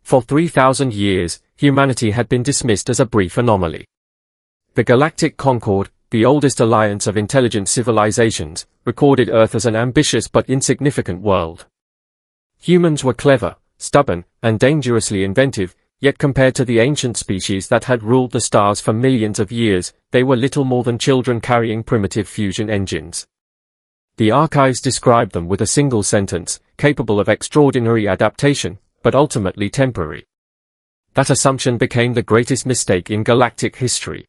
For 3,000 years, humanity had been dismissed as a brief anomaly. The Galactic Concord, the oldest alliance of intelligent civilizations, recorded Earth as an ambitious but insignificant world. Humans were clever, stubborn, and dangerously inventive, yet compared to the ancient species that had ruled the stars for millions of years, they were little more than children carrying primitive fusion engines. The archives describe them with a single sentence, capable of extraordinary adaptation, but ultimately temporary. That assumption became the greatest mistake in galactic history.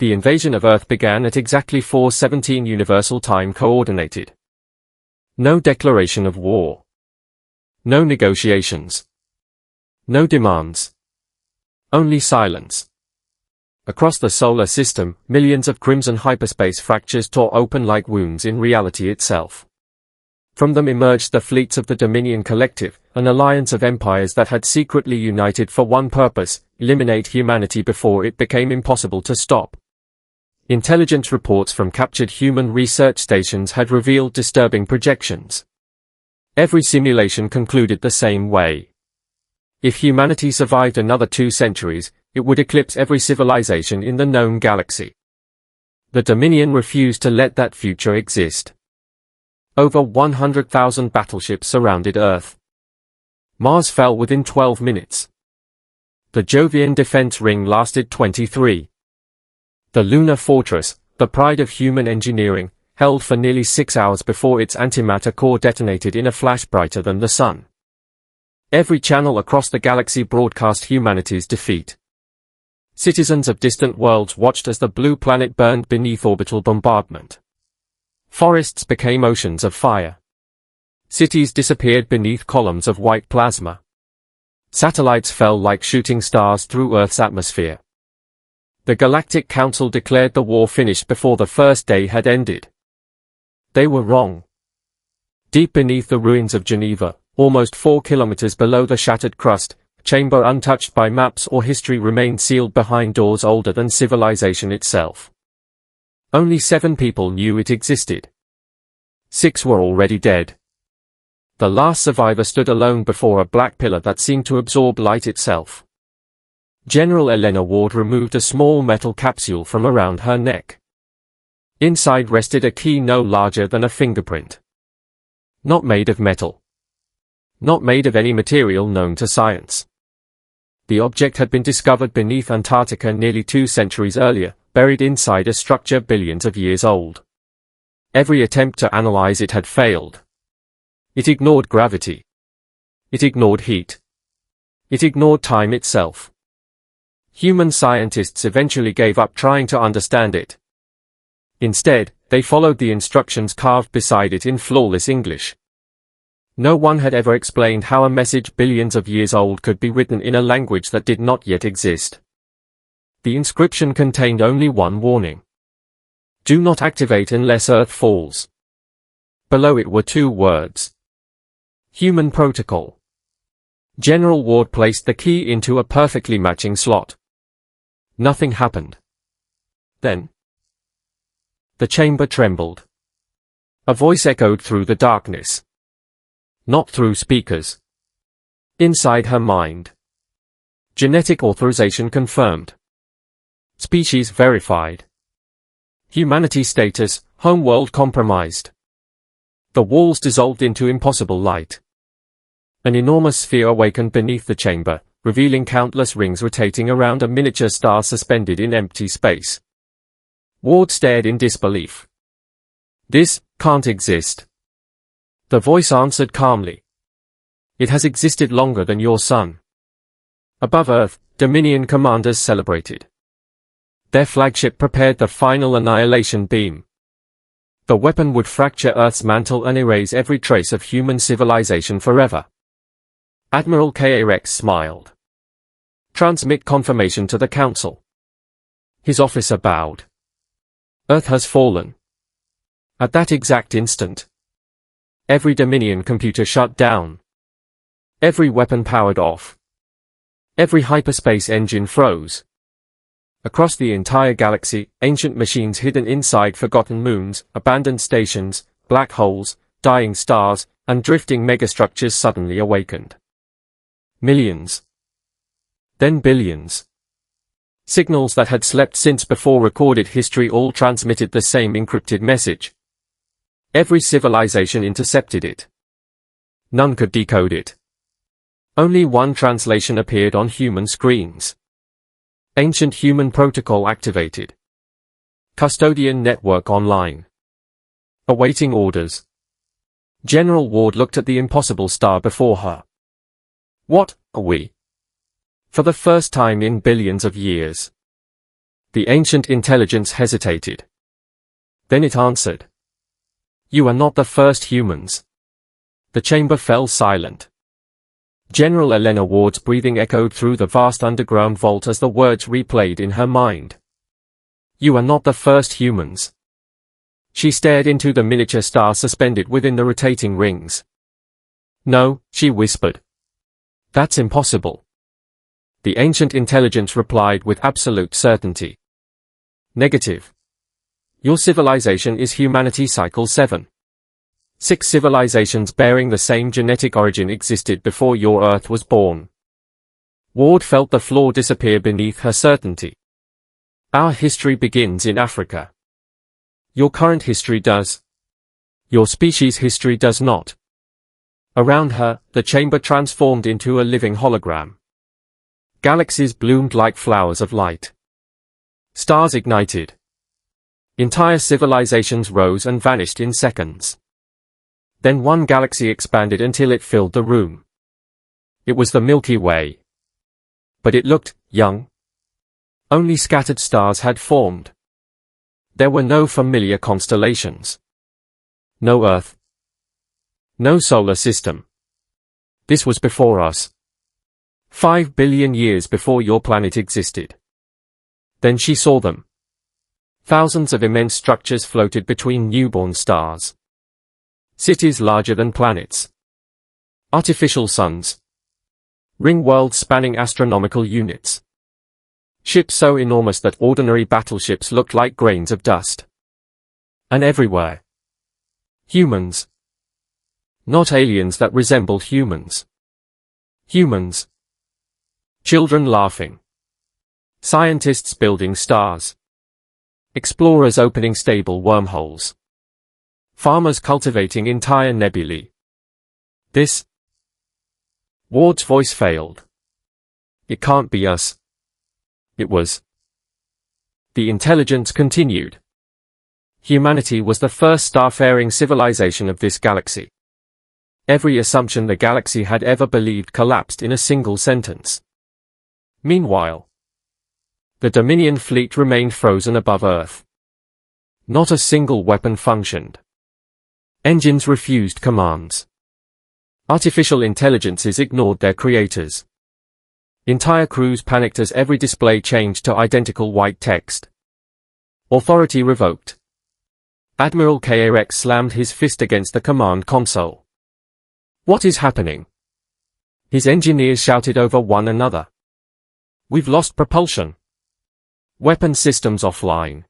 The invasion of Earth began at exactly 4:17 Universal Time Coordinated. No declaration of war. No negotiations. No demands. Only silence. Across the solar system, millions of crimson hyperspace fractures tore open like wounds in reality itself. From them emerged the fleets of the Dominion Collective, an alliance of empires that had secretly united for one purpose: eliminate humanity before it became impossible to stop. Intelligence reports from captured human research stations had revealed disturbing projections. Every simulation concluded the same way. If humanity survived another 2 centuries, it would eclipse every civilization in the known galaxy. The Dominion refused to let that future exist. Over 100,000 battleships surrounded Earth. Mars fell within 12 minutes. The Jovian defense ring lasted 23. The lunar fortress, the pride of human engineering, held for nearly 6 hours before its antimatter core detonated in a flash brighter than the sun. Every channel across the galaxy broadcast humanity's defeat. Citizens of distant worlds watched as the blue planet burned beneath orbital bombardment. Forests became oceans of fire. Cities disappeared beneath columns of white plasma. Satellites fell like shooting stars through Earth's atmosphere. The Galactic Council declared the war finished before the first day had ended. They were wrong. Deep beneath the ruins of Geneva, almost 4 kilometers below the shattered crust, a chamber untouched by maps or history remained sealed behind doors older than civilization itself. Only 7 people knew it existed. 6 were already dead. The last survivor stood alone before a black pillar that seemed to absorb light itself. General Elena Ward removed a small metal capsule from around her neck. Inside rested a key no larger than a fingerprint. Not made of metal. Not made of any material known to science. The object had been discovered beneath Antarctica nearly 2 centuries earlier, buried inside a structure billions of years old. Every attempt to analyze it had failed. It ignored gravity. It ignored heat. It ignored time itself. Human scientists eventually gave up trying to understand it. Instead, they followed the instructions carved beside it in flawless English. No one had ever explained how a message billions of years old could be written in a language that did not yet exist. The inscription contained only one warning. Do not activate unless Earth falls. Below it were 2 words. Human Protocol. General Ward placed the key into a perfectly matching slot. Nothing happened. Then, the chamber trembled. A voice echoed through the darkness. Not through speakers. Inside her mind. Genetic authorization confirmed. Species verified. Humanity status, homeworld compromised. The walls dissolved into impossible light. An enormous sphere awakened beneath the chamber, revealing countless rings rotating around a miniature star suspended in empty space. Ward stared in disbelief. This can't exist. The voice answered calmly. It has existed longer than your sun. Above Earth, Dominion commanders celebrated. Their flagship prepared the final annihilation beam. The weapon would fracture Earth's mantle and erase every trace of human civilization forever. Admiral K.A.Rex smiled. Transmit confirmation to the Council. His officer bowed. Earth has fallen. At that exact instant, every Dominion computer shut down. Every weapon powered off. Every hyperspace engine froze. Across the entire galaxy, ancient machines hidden inside forgotten moons, abandoned stations, black holes, dying stars, and drifting megastructures suddenly awakened. Millions. Then billions. Signals that had slept since before recorded history all transmitted the same encrypted message. Every civilization intercepted it. None could decode it. Only one translation appeared on human screens. Ancient human protocol activated. Custodian network online. Awaiting orders. General Ward looked at the impossible star before her. What are we? For the first time in billions of years. The ancient intelligence hesitated. Then it answered. You are not the first humans. The chamber fell silent. General Elena Ward's breathing echoed through the vast underground vault as the words replayed in her mind. You are not the first humans. She stared into the miniature star suspended within the rotating rings. No, she whispered. That's impossible. The ancient intelligence replied with absolute certainty. Negative. Your civilization is humanity cycle 7. 6 civilizations bearing the same genetic origin existed before your Earth was born. Ward felt the flaw disappear beneath her certainty. Our history begins in Africa. Your current history does. Your species' history does not. Around her, the chamber transformed into a living hologram. Galaxies bloomed like flowers of light. Stars ignited. Entire civilizations rose and vanished in seconds. Then one galaxy expanded until it filled the room. It was the Milky Way. But it looked young. Only scattered stars had formed. There were no familiar constellations. No Earth. No solar system. This was before us. 5 billion years before your planet existed. Then she saw them. Thousands of immense structures floated between newborn stars. Cities larger than planets. Artificial suns. Ring worlds spanning astronomical units. Ships so enormous that ordinary battleships looked like grains of dust. And everywhere. Humans. Not aliens that resembled humans. Humans. Children laughing. Scientists building stars. Explorers opening stable wormholes. Farmers cultivating entire nebulae. This. Ward's voice failed. It can't be us. It was. The intelligence continued. Humanity was the first starfaring civilization of this galaxy. Every assumption the galaxy had ever believed collapsed in a single sentence. Meanwhile, the Dominion fleet remained frozen above Earth. Not a single weapon functioned. Engines refused commands. Artificial intelligences ignored their creators. Entire crews panicked as every display changed to identical white text. Authority revoked. Admiral KRX slammed his fist against the command console. What is happening? His engineers shouted over one another. We've lost propulsion. Weapon systems offline.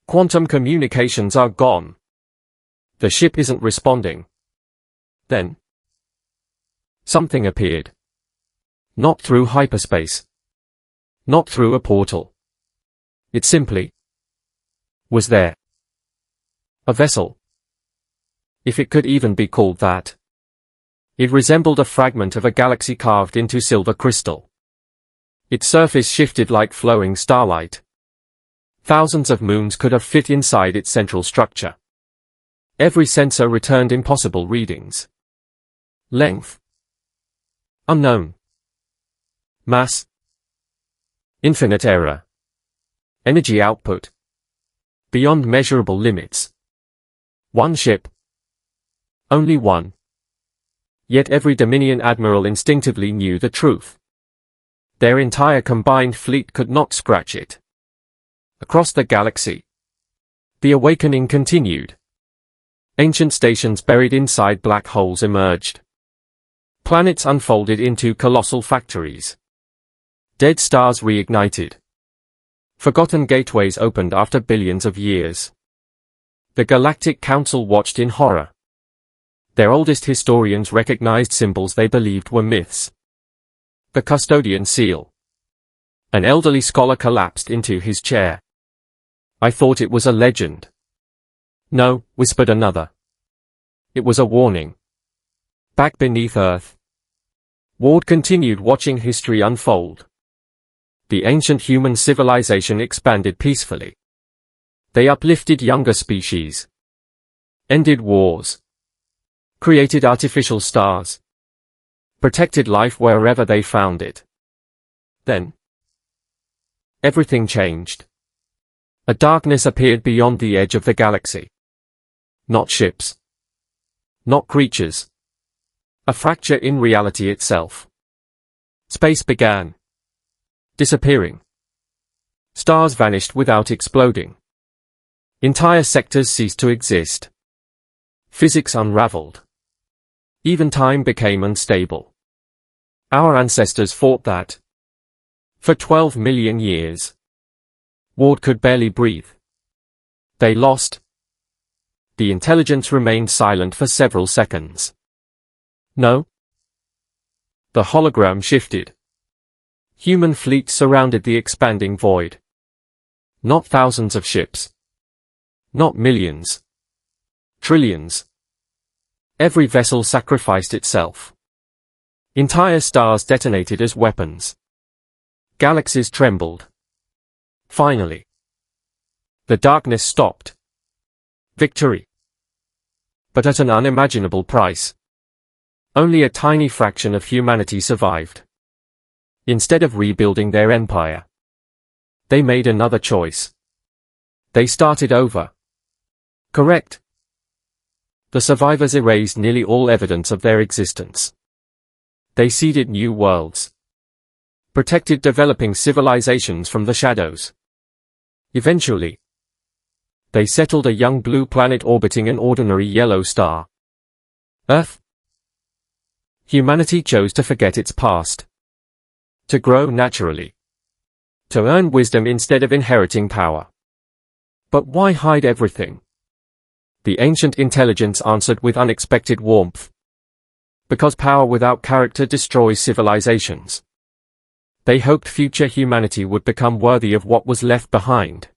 Quantum communications are gone. The ship isn't responding. Then something appeared. Not through hyperspace. Not through a portal. It simply was there. A vessel. If it could even be called that. It resembled a fragment of a galaxy carved into silver crystal. Its surface shifted like flowing starlight. Thousands of moons could have fit inside its central structure. Every sensor returned impossible readings. Length. Unknown. Mass. Infinite error. Energy output. Beyond measurable limits. One ship. Only one. Yet every Dominion admiral instinctively knew the truth. Their entire combined fleet could not scratch it. Across the galaxy, the awakening continued. Ancient stations buried inside black holes emerged. Planets unfolded into colossal factories. Dead stars reignited. Forgotten gateways opened after billions of years. The Galactic Council watched in horror. Their oldest historians recognized symbols they believed were myths. The Custodian seal. An elderly scholar collapsed into his chair. I thought it was a legend. No, whispered another. It was a warning. Back beneath Earth. Ward continued watching history unfold. The ancient human civilization expanded peacefully. They uplifted younger species. Ended wars. Created artificial stars. Protected life wherever they found it. Then, everything changed. A darkness appeared beyond the edge of the galaxy. Not ships. Not creatures. A fracture in reality itself. Space began disappearing. Stars vanished without exploding. Entire sectors ceased to exist. Physics unraveled. Even time became unstable. Our ancestors fought that. For 12 million years. Ward could barely breathe. They lost. The intelligence remained silent for several seconds. No. The hologram shifted. Human fleets surrounded the expanding void. Not thousands of ships. Not millions. Trillions. Every vessel sacrificed itself. Entire stars detonated as weapons. Galaxies trembled. Finally. The darkness stopped. Victory. But at an unimaginable price. Only a tiny fraction of humanity survived. Instead of rebuilding their empire, they made another choice. They started over. Correct. The survivors erased nearly all evidence of their existence. They seeded new worlds. Protected developing civilizations from the shadows. Eventually, they settled a young blue planet orbiting an ordinary yellow star. Earth. Humanity chose to forget its past. To grow naturally. To earn wisdom instead of inheriting power. But why hide everything? The ancient intelligence answered with unexpected warmth. Because power without character destroys civilizations. They hoped future humanity would become worthy of what was left behind.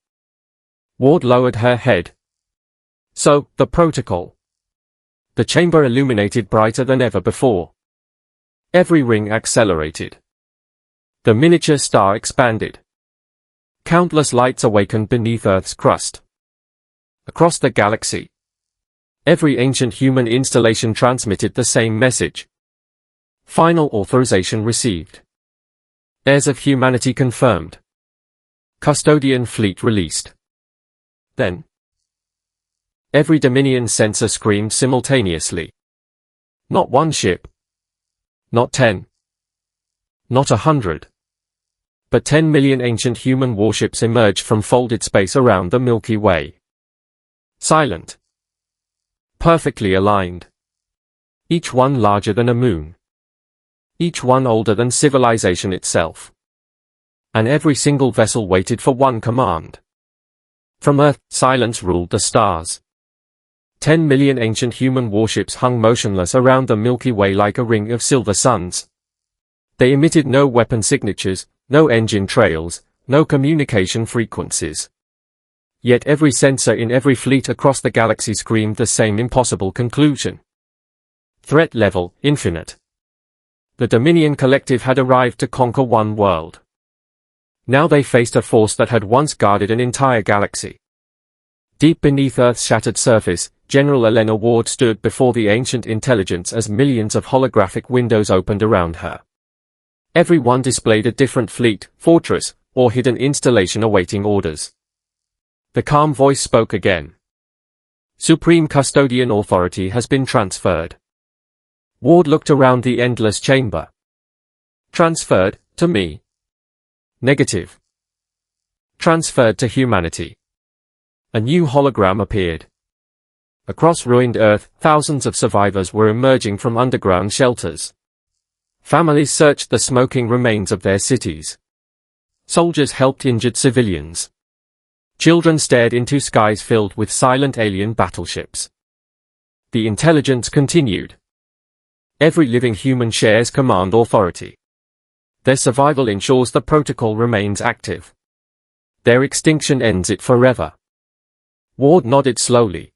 Ward lowered her head. So, the protocol. The chamber illuminated brighter than ever before. Every ring accelerated. The miniature star expanded. Countless lights awakened beneath Earth's crust. Across the galaxy, every ancient human installation transmitted the same message. Final authorization received. Heirs of humanity confirmed. Custodian fleet released. Then, every Dominion sensor screamed simultaneously. Not one ship. Not 10. Not 100. But 10 million ancient human warships emerged from folded space around the Milky Way. Silent. Perfectly aligned. Each one larger than a moon. Each one older than civilization itself. And every single vessel waited for one command. From Earth, silence ruled the stars. 10 million ancient human warships hung motionless around the Milky Way like a ring of silver suns. They emitted no weapon signatures, no engine trails, no communication frequencies. Yet every sensor in every fleet across the galaxy screamed the same impossible conclusion. Threat level, infinite. The Dominion Collective had arrived to conquer one world. Now they faced a force that had once guarded an entire galaxy. Deep beneath Earth's shattered surface, General Elena Ward stood before the ancient intelligence as millions of holographic windows opened around her. Every one displayed a different fleet, fortress, or hidden installation awaiting orders. The calm voice spoke again. Supreme Custodian authority has been transferred. Ward looked around the endless chamber. Transferred, to me. Negative. Transferred to humanity. A new hologram appeared. Across ruined Earth, thousands of survivors were emerging from underground shelters. Families searched the smoking remains of their cities. Soldiers helped injured civilians. Children stared into skies filled with silent alien battleships. The intelligence continued. Every living human shares command authority. Their survival ensures the protocol remains active. Their extinction ends it forever. Ward nodded slowly.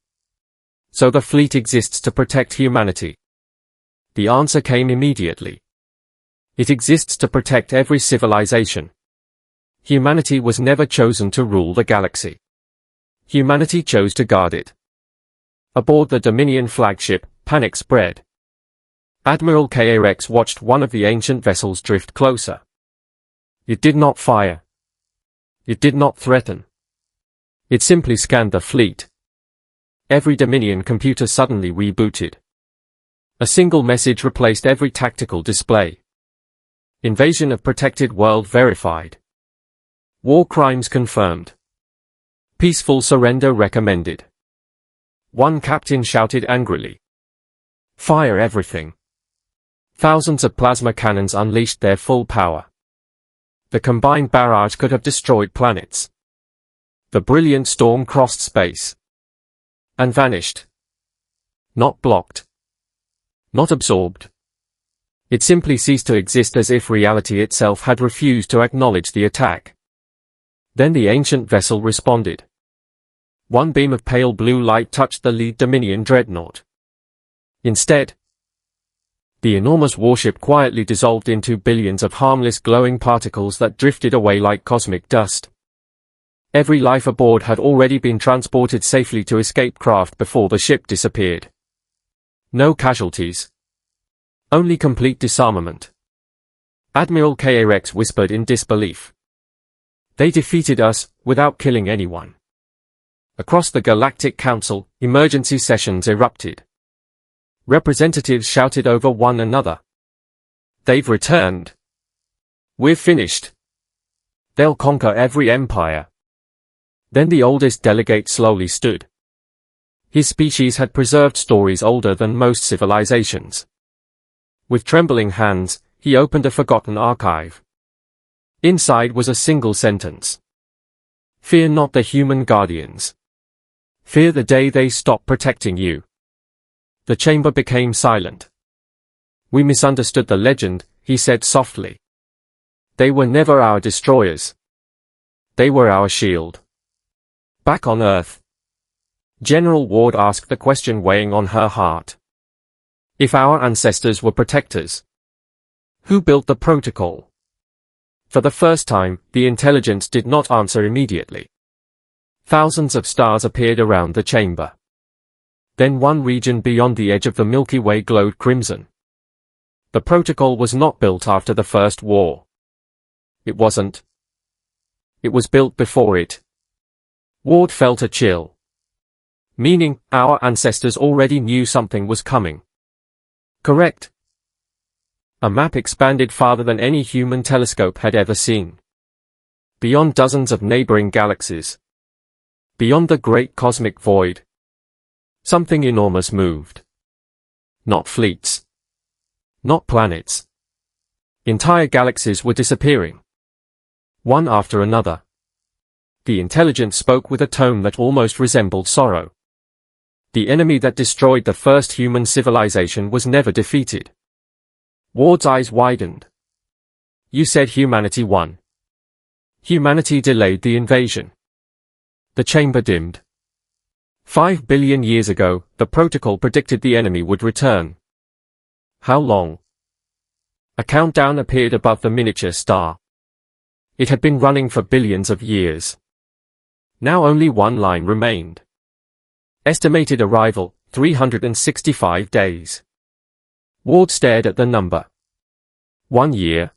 So the fleet exists to protect humanity. The answer came immediately. It exists to protect every civilization. Humanity was never chosen to rule the galaxy. Humanity chose to guard it. Aboard the Dominion flagship, panic spread. Admiral K-Rex watched one of the ancient vessels drift closer. It did not fire. It did not threaten. It simply scanned the fleet. Every Dominion computer suddenly rebooted. A single message replaced every tactical display. Invasion of protected world verified. War crimes confirmed. Peaceful surrender recommended. One captain shouted angrily. Fire everything. Thousands of plasma cannons unleashed their full power. The combined barrage could have destroyed planets. The brilliant storm crossed space. And vanished. Not blocked. Not absorbed. It simply ceased to exist, as if reality itself had refused to acknowledge the attack. Then the ancient vessel responded. One beam of pale blue light touched the lead Dominion dreadnought. Instead, the enormous warship quietly dissolved into billions of harmless glowing particles that drifted away like cosmic dust. Every life aboard had already been transported safely to escape craft before the ship disappeared. No casualties. Only complete disarmament. Admiral K-Rex whispered in disbelief. They defeated us, without killing anyone. Across the Galactic Council, emergency sessions erupted. Representatives shouted over one another. They've returned. We're finished. They'll conquer every empire. Then the oldest delegate slowly stood. His species had preserved stories older than most civilizations. With trembling hands, he opened a forgotten archive. Inside was a single sentence. Fear not the human guardians. Fear the day they stop protecting you. The chamber became silent. We misunderstood the legend, he said softly. They were never our destroyers. They were our shield. Back on Earth, General Ward asked the question weighing on her heart. If our ancestors were protectors, who built the protocol? For the first time, the intelligence did not answer immediately. Thousands of stars appeared around the chamber. Then one region beyond the edge of the Milky Way glowed crimson. The protocol was not built after the First War. It wasn't. It was built before it. Ward felt a chill. Meaning, our ancestors already knew something was coming. Correct. A map expanded farther than any human telescope had ever seen. Beyond dozens of neighboring galaxies. Beyond the great cosmic void. Something enormous moved. Not fleets. Not planets. Entire galaxies were disappearing. One after another. The intelligence spoke with a tone that almost resembled sorrow. The enemy that destroyed the first human civilization was never defeated. Ward's eyes widened. You said humanity won. Humanity delayed the invasion. The chamber dimmed. 5 billion years ago, the protocol predicted the enemy would return. How long? A countdown appeared above the miniature star. It had been running for billions of years. Now only one line remained. Estimated arrival, 365 days. Ward stared at the number. 1 year.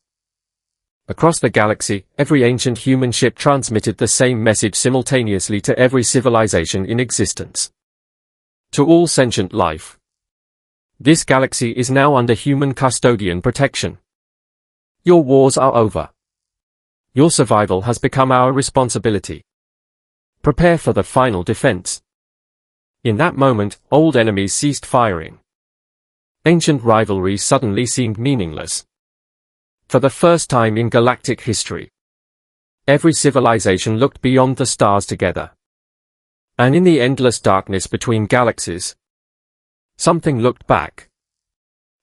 Across the galaxy, every ancient human ship transmitted the same message simultaneously to every civilization in existence. To all sentient life. This galaxy is now under human custodian protection. Your wars are over. Your survival has become our responsibility. Prepare for the final defense. In that moment, old enemies ceased firing. Ancient rivalries suddenly seemed meaningless. For the first time in galactic history, every civilization looked beyond the stars together. And in the endless darkness between galaxies, something looked back.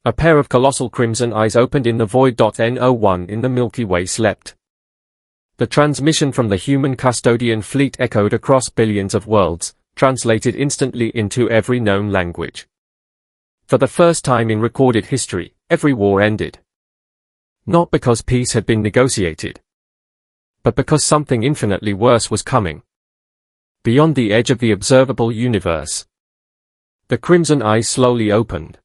A pair of colossal crimson eyes opened in the void. No1 in the Milky Way slept. The transmission from the human Custodian fleet echoed across billions of worlds, translated instantly into every known language. For the first time in recorded history, every war ended. Not because peace had been negotiated, but because something infinitely worse was coming. Beyond the edge of the observable universe. The crimson eyes slowly opened.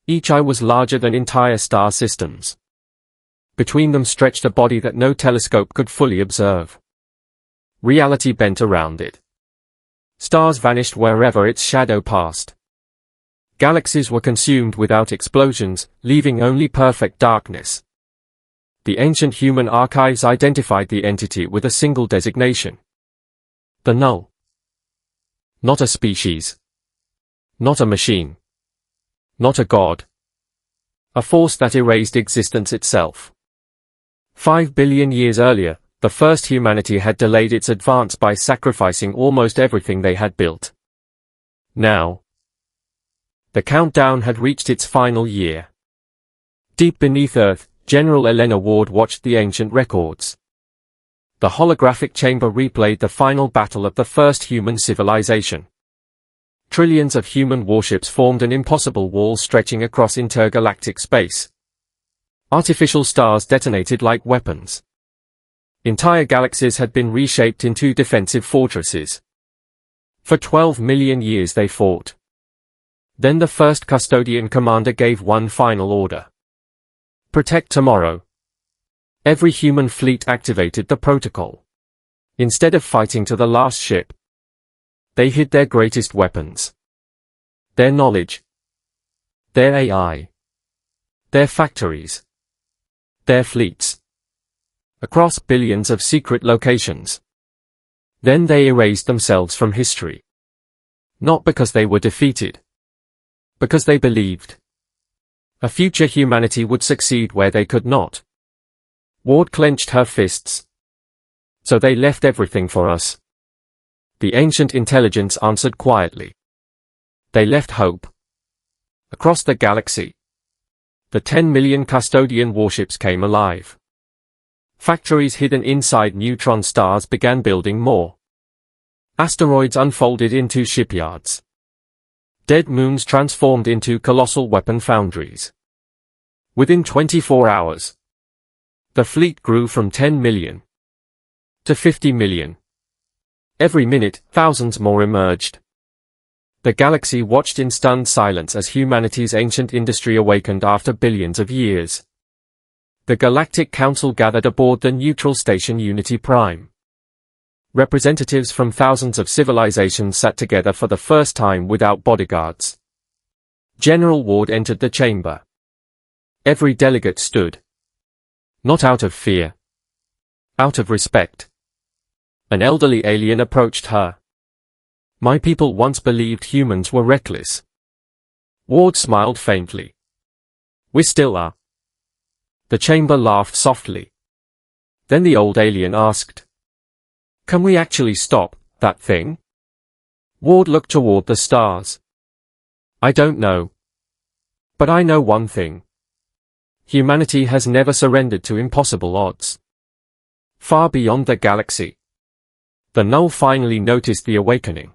Each eye was larger than entire star systems. Between them stretched a body that no telescope could fully observe. Reality bent around it. Stars vanished wherever its shadow passed. Galaxies were consumed without explosions, leaving only perfect darkness. The ancient human archives identified the entity with a single designation. The Null. Not a species. Not a machine. Not a god. A force that erased existence itself. 5 billion years earlier, the first humanity had delayed its advance by sacrificing almost everything they had built. Now, the countdown had reached its final year. Deep beneath Earth, General Elena Ward watched the ancient records. The holographic chamber replayed the final battle of the first human civilization. Trillions of human warships formed an impossible wall stretching across intergalactic space. Artificial stars detonated like weapons. Entire galaxies had been reshaped into defensive fortresses. For 12 million years they fought. Then the first Custodian commander gave one final order. Protect tomorrow. Every human fleet activated the protocol. Instead of fighting to the last ship, they hid their greatest weapons. Their knowledge. Their AI. Their factories. Their fleets. Across billions of secret locations. Then they erased themselves from history. Not because they were defeated. Because they believed. A future humanity would succeed where they could not. Ward clenched her fists. So they left everything for us. The ancient intelligence answered quietly. They left hope. Across the galaxy, the 10 million Custodian warships came alive. Factories hidden inside neutron stars began building more. Asteroids unfolded into shipyards. Dead moons transformed into colossal weapon foundries. Within 24 hours, the fleet grew from 10 million to 50 million. Every minute, thousands more emerged. The galaxy watched in stunned silence as humanity's ancient industry awakened after billions of years. The Galactic Council gathered aboard the neutral station Unity Prime. Representatives from thousands of civilizations sat together for the first time without bodyguards. General Ward entered the chamber. Every delegate stood. Not out of fear. Out of respect. An elderly alien approached her. My people once believed humans were reckless. Ward smiled faintly. We still are. The chamber laughed softly. Then the old alien asked, can we actually stop that thing? Ward looked toward the stars. I don't know. But I know one thing. Humanity has never surrendered to impossible odds. Far beyond the galaxy, the Null finally noticed the awakening.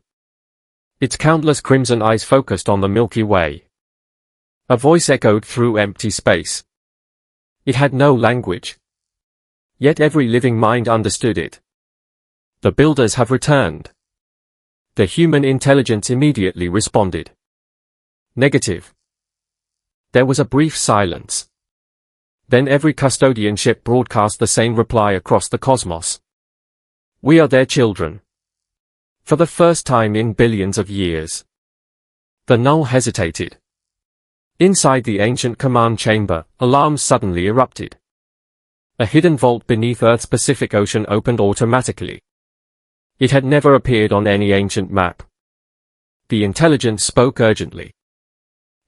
Its countless crimson eyes focused on the Milky Way. A voice echoed through empty space. It had no language. Yet every living mind understood it. The builders have returned. The human intelligence immediately responded. Negative. There was a brief silence. Then every Custodian ship broadcast the same reply across the cosmos. We are their children. For the first time in billions of years. The Null hesitated. Inside the ancient command chamber, alarms suddenly erupted. A hidden vault beneath Earth's Pacific Ocean opened automatically. It had never appeared on any ancient map. The intelligence spoke urgently.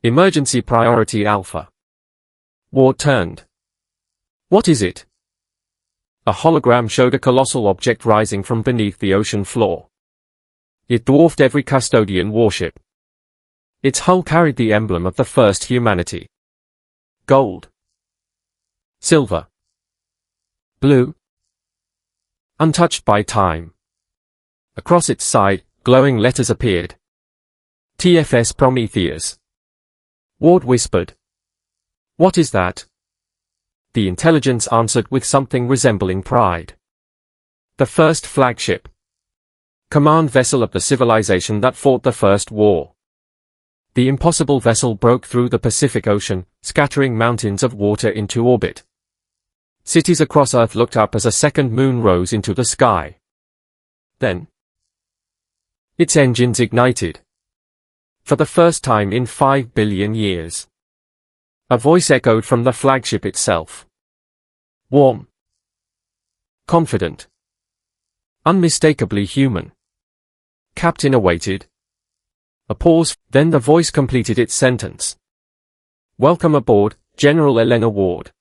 Emergency Priority Alpha. Ward turned. What is it? A hologram showed a colossal object rising from beneath the ocean floor. It dwarfed every Custodian warship. Its hull carried the emblem of the first humanity. Gold. Silver. Blue. Untouched by time. Across its side, glowing letters appeared. TFS Prometheus. Ward whispered. "What is that?" The intelligence answered with something resembling pride. "The first flagship. Command vessel of the civilization that fought the First War." The impossible vessel broke through the Pacific Ocean, scattering mountains of water into orbit. Cities across Earth looked up as a second moon rose into the sky. Then, its engines ignited. For the first time in 5 billion years. A voice echoed from the flagship itself. Warm. Confident. Unmistakably human. Captain awaited. A pause, then the voice completed its sentence. "Welcome aboard, General Elena Ward."